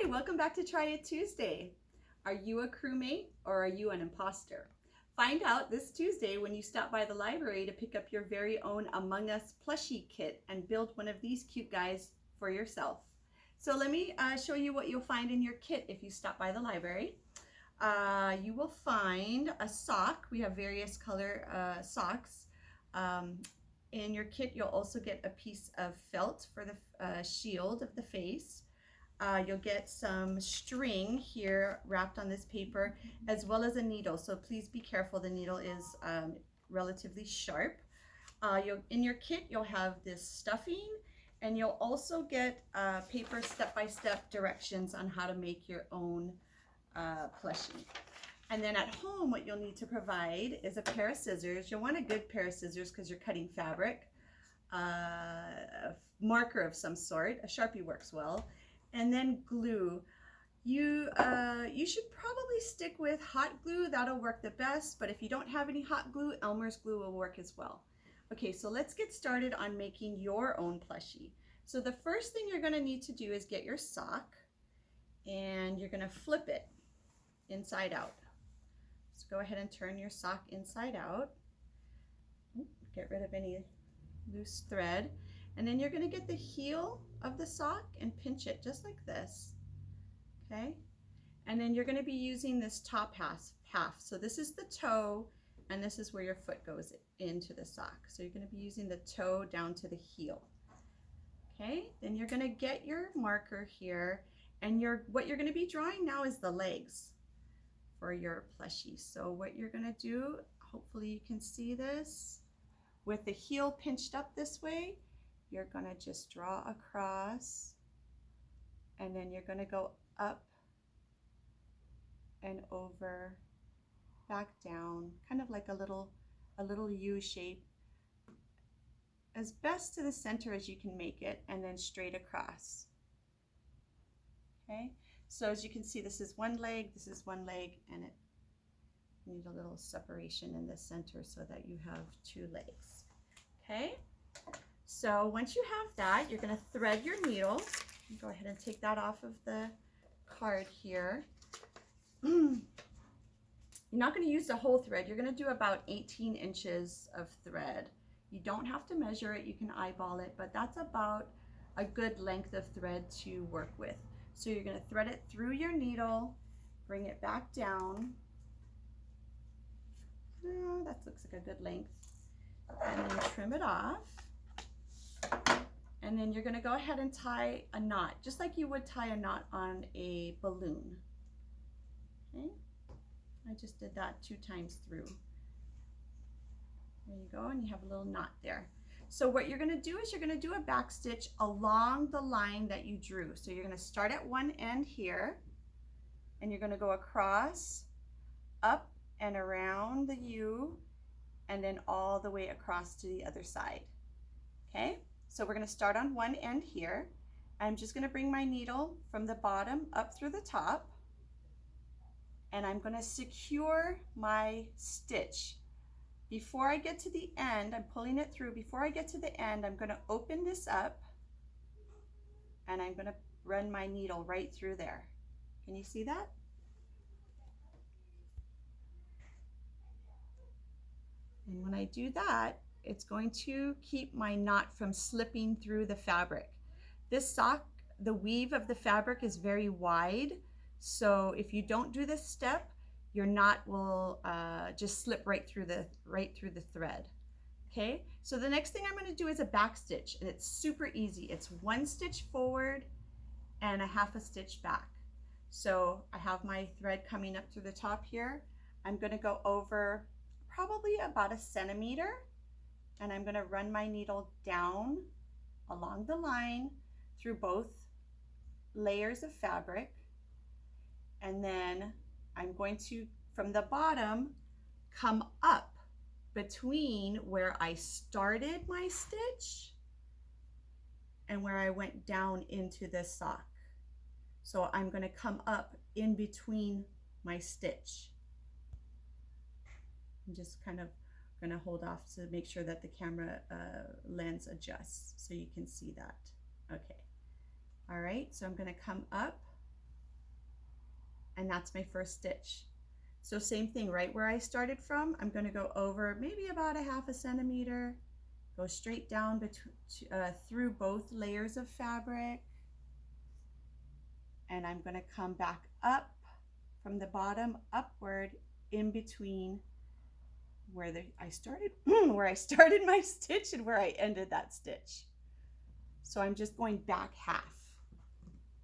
welcome back to Try It Tuesday. Are you a crewmate or are you an imposter? Find out this Tuesday when you stop by the library to pick up your very own Among Us plushie kit and build one of these cute guys for yourself. So let me show you what you'll find in your kit if you stop by the library. You will find a sock. We have various color socks. In your kit, you'll also get a piece of felt for the shield of the face. You'll get some string here wrapped on this paper, as well as a needle. So please be careful. The needle is relatively sharp. In your kit, you'll have this stuffing, and you'll also get paper step-by-step directions on how to make your own plushie. And then at home, what you'll need to provide is a pair of scissors. You'll want a good pair of scissors because you're cutting fabric, a marker of some sort. A Sharpie works well. And then glue. You should probably stick with hot glue. That'll work the best, but if you don't have any hot glue, Elmer's glue will work as well. Okay, so let's get started on making your own plushie. So the first thing you're gonna need to do is get your sock, and you're gonna flip it inside out. So go ahead and turn your sock inside out. Get rid of any loose thread. And then you're going to get the heel of the sock and pinch it just like this, okay? And then you're going to be using this top half. So this is the toe, and this is where your foot goes into the sock. So you're going to be using the toe down to the heel, okay? Then you're going to get your marker here, and what you're going to be drawing now is the legs for your plushie. So what you're going to do, hopefully you can see this, with the heel pinched up this way, you're going to just draw across, and then you're going to go up and over, back down, kind of like a little U shape, as best to the center as you can make it, and then straight across. Okay, so as you can see, this is one leg, and you need a little separation in the center so that you have two legs. Okay. So once you have that, you're going to thread your needle. Go ahead and take that off of the card here. You're not going to use the whole thread. You're going to do about 18 inches of thread. You don't have to measure it. You can eyeball it, but that's about a good length of thread to work with. So you're going to thread it through your needle, bring it back down. Oh, that looks like a good length. And then trim it off. And then you're going to go ahead and tie a knot, just like you would tie a knot on a balloon. Okay, I just did that 2 times through. There you go, and you have a little knot there. So what you're going to do is you're going to do a back stitch along the line that you drew. So you're going to start at one end here, and you're going to go across, up and around the U, and then all the way across to the other side. Okay? So we're going to start on one end here. I'm just going to bring my needle from the bottom up through the top, and I'm going to secure my stitch. Before I get to the end, I'm pulling it through. Before I get to the end, I'm going to open this up, and I'm going to run my needle right through there. Can you see that? And when I do that, it's going to keep my knot from slipping through the fabric. This sock, the weave of the fabric is very wide, so if you don't do this step, your knot will just slip right through the thread. Okay, so the next thing I'm going to do is a back stitch, and it's super easy. It's 1 stitch forward and a half a stitch back. So I have my thread coming up through the top here. I'm going to go over probably about 1 centimeter, and I'm going to run my needle down along the line through both layers of fabric, and then I'm going to, from the bottom, come up between where I started my stitch and where I went down into the sock. So I'm going to come up in between my stitch. I'm just kind of going to hold off to make sure that the camera lens adjusts so you can see that. Okay. All right, so I'm going to come up and that's my first stitch. So same thing, right where I started from, I'm going to go over maybe about a 1/2 centimeter, go straight down through both layers of fabric, and I'm going to come back up from the bottom upward in between where I started where I started my stitch and where I ended that stitch. So I'm just going back 1/2.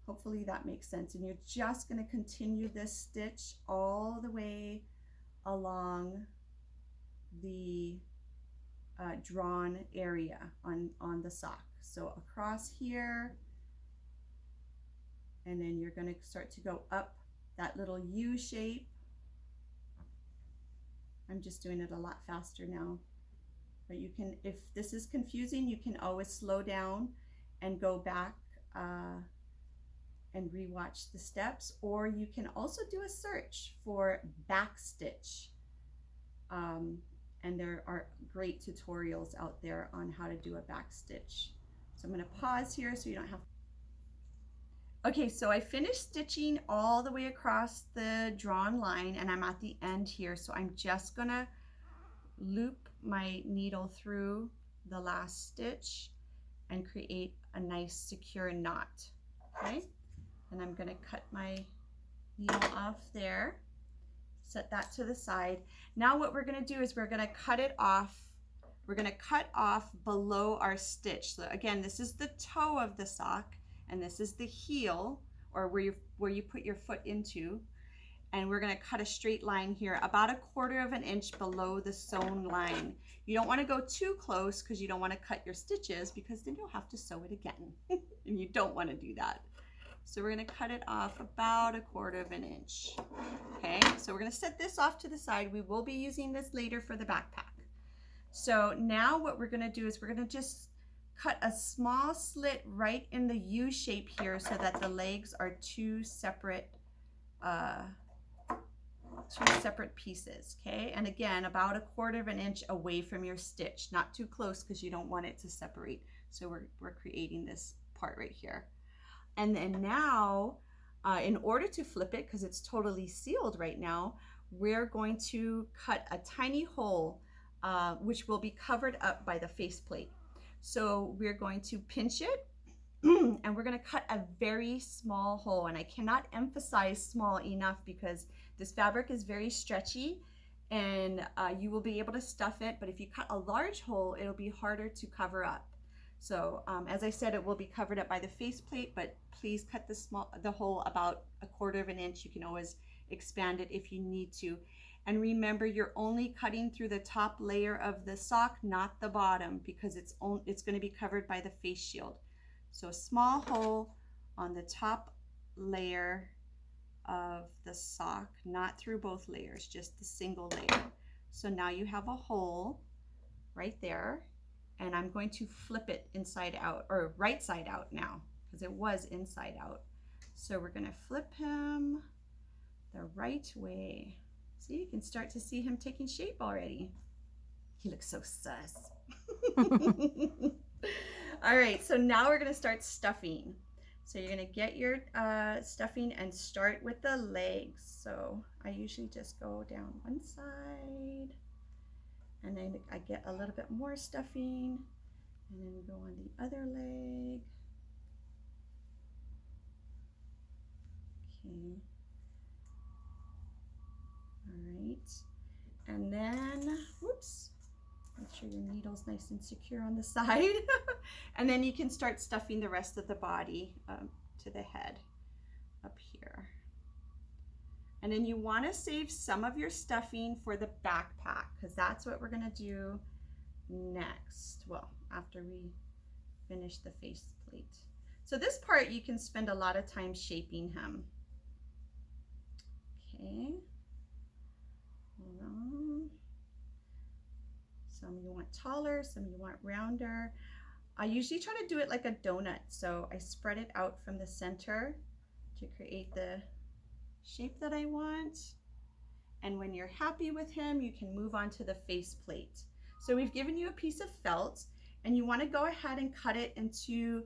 Hopefully that makes sense. And you're just going to continue this stitch all the way along the drawn area on the sock. So across here, and then you're going to start to go up that little U shape. I'm just doing it a lot faster now. But you can, if this is confusing, you can always slow down and go back and rewatch the steps, or you can also do a search for back stitch. And there are great tutorials out there on how to do a back stitch. So I'm going to pause here so you don't have. Okay, so I finished stitching all the way across the drawn line and I'm at the end here. So I'm just going to loop my needle through the last stitch and create a nice secure knot. Okay, and I'm going to cut my needle off there, set that to the side. Now what we're going to do is we're going to cut it off. We're going to cut off below our stitch. So again, this is the toe of the sock and this is the heel, or where you put your foot into. And we're going to cut a straight line here about 1/4 inch below the sewn line. You don't want to go too close because you don't want to cut your stitches, because then you'll have to sew it again and you don't want to do that. So we're going to cut it off about 1/4 inch. Okay, so we're going to set this off to the side. We will be using this later for the backpack. So now what we're going to do is we're going to just cut a small slit right in the U shape here so that the legs are two separate pieces. Okay, and again, about 1/4 inch away from your stitch, not too close because you don't want it to separate. So we're creating this part right here. And then now, in order to flip it, because it's totally sealed right now, we're going to cut a tiny hole, which will be covered up by the faceplate. So we're going to pinch it and we're going to cut a very small hole. And I cannot emphasize small enough because this fabric is very stretchy and you will be able to stuff it. But if you cut a large hole, it'll be harder to cover up. So as I said, it will be covered up by the faceplate, but please cut the hole about 1/4 inch. You can always expand it if you need to. And remember, you're only cutting through the top layer of the sock, not the bottom, because it's going to be covered by the face shield. So a small hole on the top layer of the sock, not through both layers, just the single layer. So now you have a hole right there, and I'm going to flip it inside out, or right side out now, because it was inside out. So we're going to flip him the right way. See, you can start to see him taking shape already. He looks so sus. All right, so now we're gonna start stuffing. So you're gonna get your stuffing and start with the legs. So I usually just go down one side and then I get a little bit more stuffing and then go on the other leg. Okay. All right, and then, whoops, make sure your needle's nice and secure on the side. And then you can start stuffing the rest of the body to the head up here. And then you want to save some of your stuffing for the backpack, because that's what we're going to do next. Well, after we finish the faceplate. So this part you can spend a lot of time shaping him. Okay. Hold on. Some you want taller, some you want rounder. I usually try to do it like a donut, so I spread it out from the center to create the shape that I want. And when you're happy with him, you can move on to the faceplate. So we've given you a piece of felt and you want to go ahead and cut it into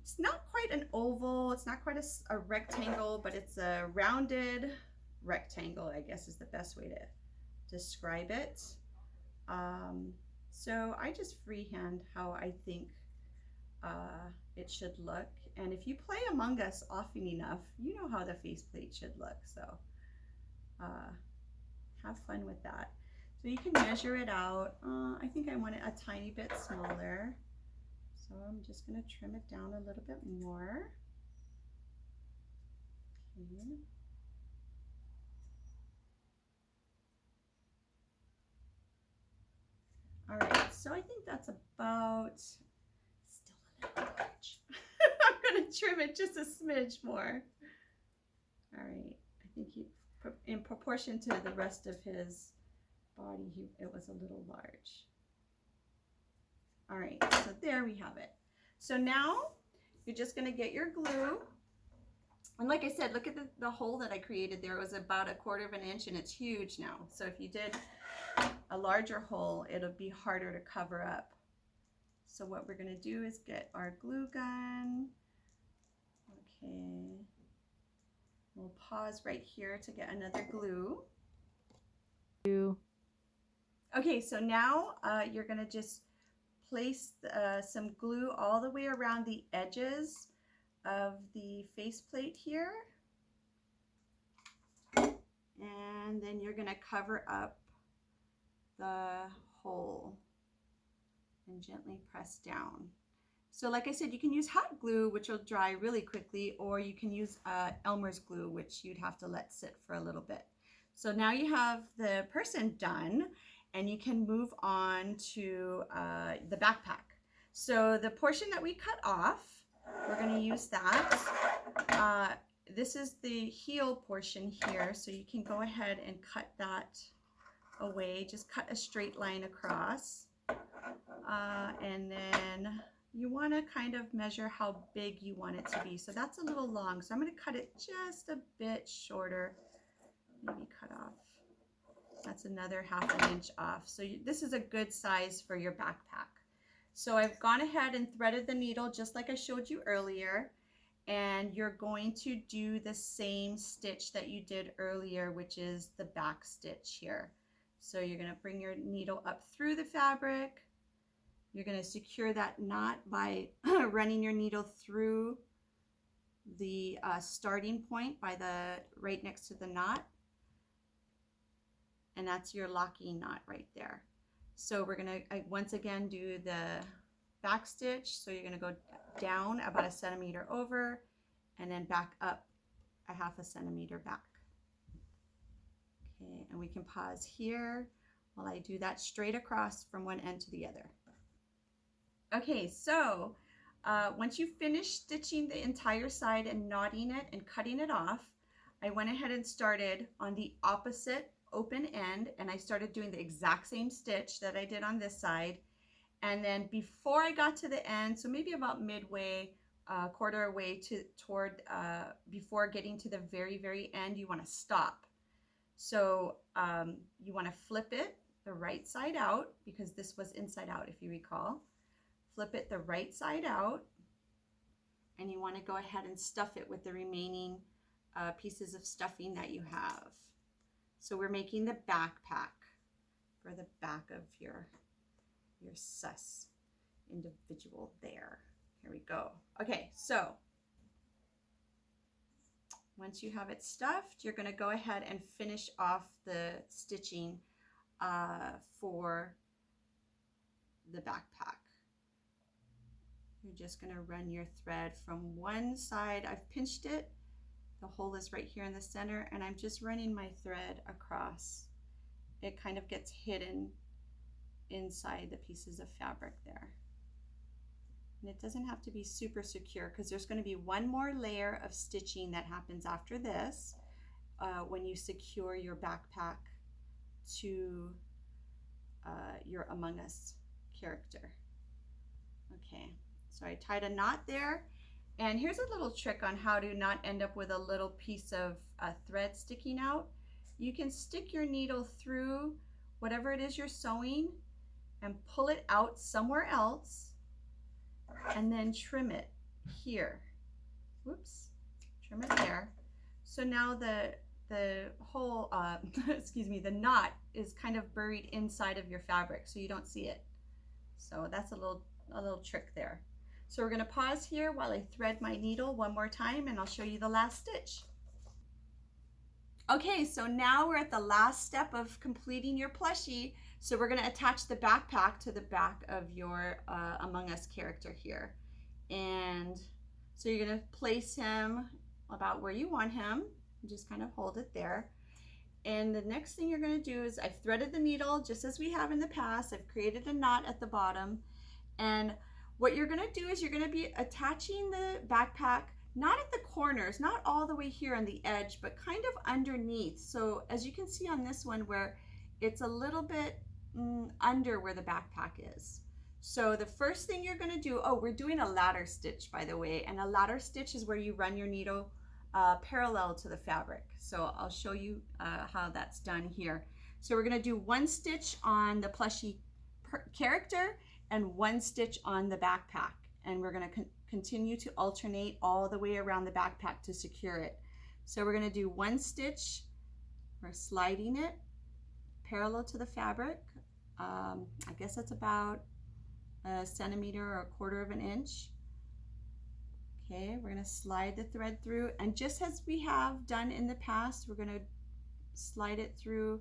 It's not quite an oval, it's not quite a rectangle, but it's a rounded rectangle, I guess is the best way to describe it. So I just freehand how I think it should look. And if you play Among Us often enough, you know how the faceplate should look. So have fun with that. So you can measure it out. I think I want it a tiny bit smaller. So I'm just going to trim it down a little bit more. Okay. All right, so I think that's about, still a little large. I'm going to trim it just a smidge more. All right, I think in proportion to the rest of his body, it was a little large. All right, so there we have it. So now you're just going to get your glue. And like I said, look at the hole that I created there. It was about 1/4 of an inch and it's huge now. So if you did a larger hole, it'll be harder to cover up. So what we're going to do is get our glue gun. Okay. We'll pause right here to get another glue. Okay, so now you're going to just place some glue all the way around the edges of the faceplate here. And then you're going to cover up the hole and gently press down. So like I said, you can use hot glue, which will dry really quickly, or you can use Elmer's glue, which you'd have to let sit for a little bit. So now you have the person done, and you can move on to the backpack. So the portion that we cut off, we're going to use that. This is the heel portion here, so you can go ahead and cut that away. Just cut a straight line across. And then you want to kind of measure how big you want it to be. So that's a little long, so I'm going to cut it just a bit shorter. Maybe cut off. That's another 1/2 inch off. So this is a good size for your backpack. So I've gone ahead and threaded the needle just like I showed you earlier. And you're going to do the same stitch that you did earlier, which is the back stitch here. So you're going to bring your needle up through the fabric. You're going to secure that knot by running your needle through the starting point by right next to the knot. And that's your locking knot right there. So we're going to once again do the back stitch. So you're going to go down about 1 centimeter over and then back up 1/2 centimeter back. Okay, and we can pause here while I do that straight across from one end to the other. Okay, so once you finish stitching the entire side and knotting it and cutting it off, I went ahead and started on the opposite open end, and I started doing the exact same stitch that I did on this side. And then before I got to the end, so maybe about midway, 1/4 way toward before getting to the very, very end, you want to stop. So you want to flip it the right side out, because this was inside out, if you recall. Flip it the right side out, and you want to go ahead and stuff it with the remaining pieces of stuffing that you have. So we're making the backpack for the back of your sus individual there. Here we go. Okay, so once you have it stuffed, you're going to go ahead and finish off the stitching for the backpack. You're just going to run your thread from one side. I've pinched it. The hole is right here in the center, and I'm just running my thread across. It kind of gets hidden inside the pieces of fabric there. And it doesn't have to be super secure, because there's going to be one more layer of stitching that happens after this when you secure your backpack to your Among Us character. Okay, so I tied a knot there. And here's a little trick on how to not end up with a little piece of thread sticking out. You can stick your needle through whatever it is you're sewing and pull it out somewhere else, and then trim it here. Whoops, trim it there. So now the whole, excuse me, the knot is kind of buried inside of your fabric, so you don't see it. So that's a little trick there. So we're going to pause here while I thread my needle one more time, and I'll show you the last stitch. Okay, so now we're at the last step of completing your plushie. So we're going to attach the backpack to the back of your Among Us character here. And so you're going to place him about where you want him. Just kind of hold it there. And the next thing you're going to do is I've threaded the needle just as we have in the past. I've created a knot at the bottom. And what you're going to do is you're going to be attaching the backpack not at the corners, not all the way here on the edge, but kind of underneath. So as you can see on this one where it's a little bit under where the backpack is. So the first thing you're going to do, oh, we're doing a ladder stitch, by the way, and a ladder stitch is where you run your needle parallel to the fabric. So I'll show you how that's done here. So we're going to do one stitch on the plushie character and one stitch on the backpack, and we're going to continue to alternate all the way around the backpack to secure it. So we're going to do one stitch, we're sliding it parallel to the fabric. I guess that's about a centimeter or a quarter of an inch. Okay, we're going to slide the thread through, and just as we have done in the past, we're going to slide it through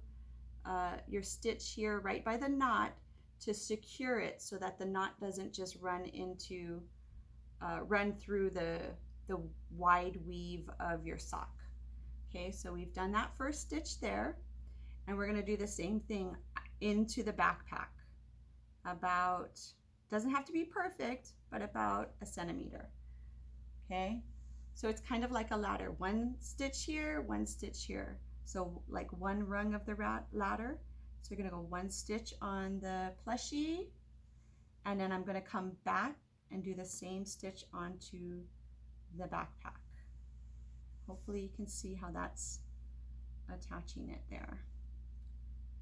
your stitch here right by the knot to secure it so that the knot doesn't just run through the wide weave of your sock. Okay, so we've done that first stitch there, and we're going to do the same thing into the backpack. About, doesn't have to be perfect, but about a centimeter. Okay, so it's kind of like a ladder. One stitch here, one stitch here. So like one rung of the ladder. So you're going to go one stitch on the plushie, and then I'm going to come back and do the same stitch onto the backpack. Hopefully you can see how that's attaching it there.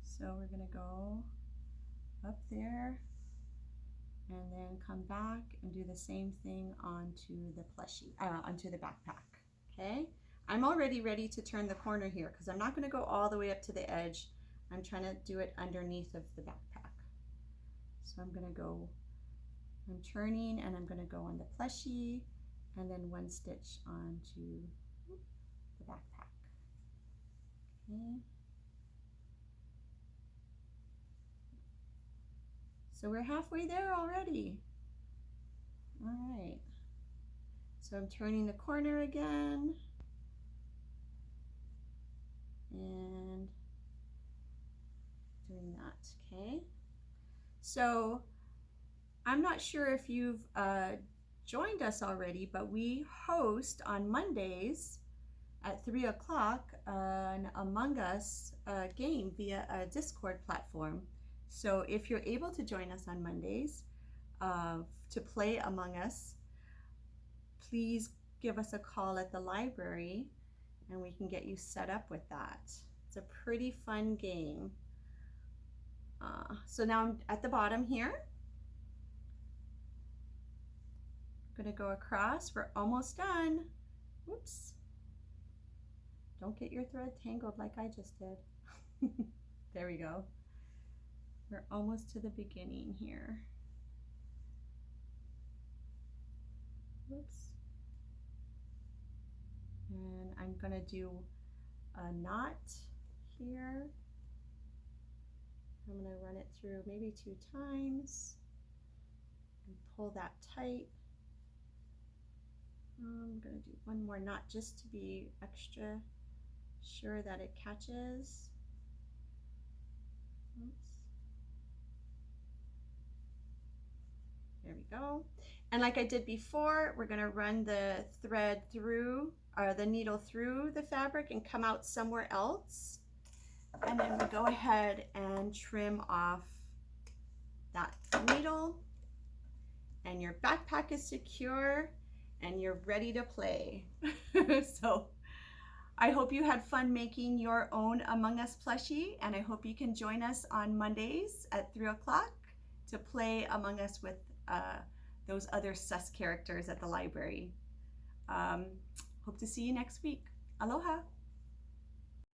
So we're going to go up there and then come back and do the same thing onto the plushie, onto the backpack. Okay, I'm already ready to turn the corner here because I'm not going to go all the way up to the edge. I'm trying to do it underneath of the backpack. So I'm going to go, I'm turning, and I'm going to go on the plushie and then one stitch onto the backpack. Okay. So we're halfway there already. All right. So I'm turning the corner again. And doing that, okay? So I'm not sure if you've joined us already, but we host on Mondays at 3 o'clock an Among Us game via a Discord platform. So if you're able to join us on Mondays to play Among Us, please give us a call at the library and we can get you set up with that. It's a pretty fun game. So now I'm at the bottom here. I'm gonna go across. We're almost done. Whoops. Don't get your thread tangled like I just did. There we go. We're almost to the beginning here. Whoops. And I'm gonna do a knot here. I'm gonna run it through maybe 2 times and pull that tight. I'm gonna do one more knot just to be extra sure that it catches. Oops. There we go. And like I did before, we're gonna run the thread through, or the needle through the fabric and come out somewhere else. And then we go ahead and trim off that needle, and your backpack is secure and you're ready to play. So I hope you had fun making your own Among Us plushie, and I hope you can join us on Mondays at 3 o'clock to play Among Us with those other sus characters at the library. Hope to see you next week. Aloha.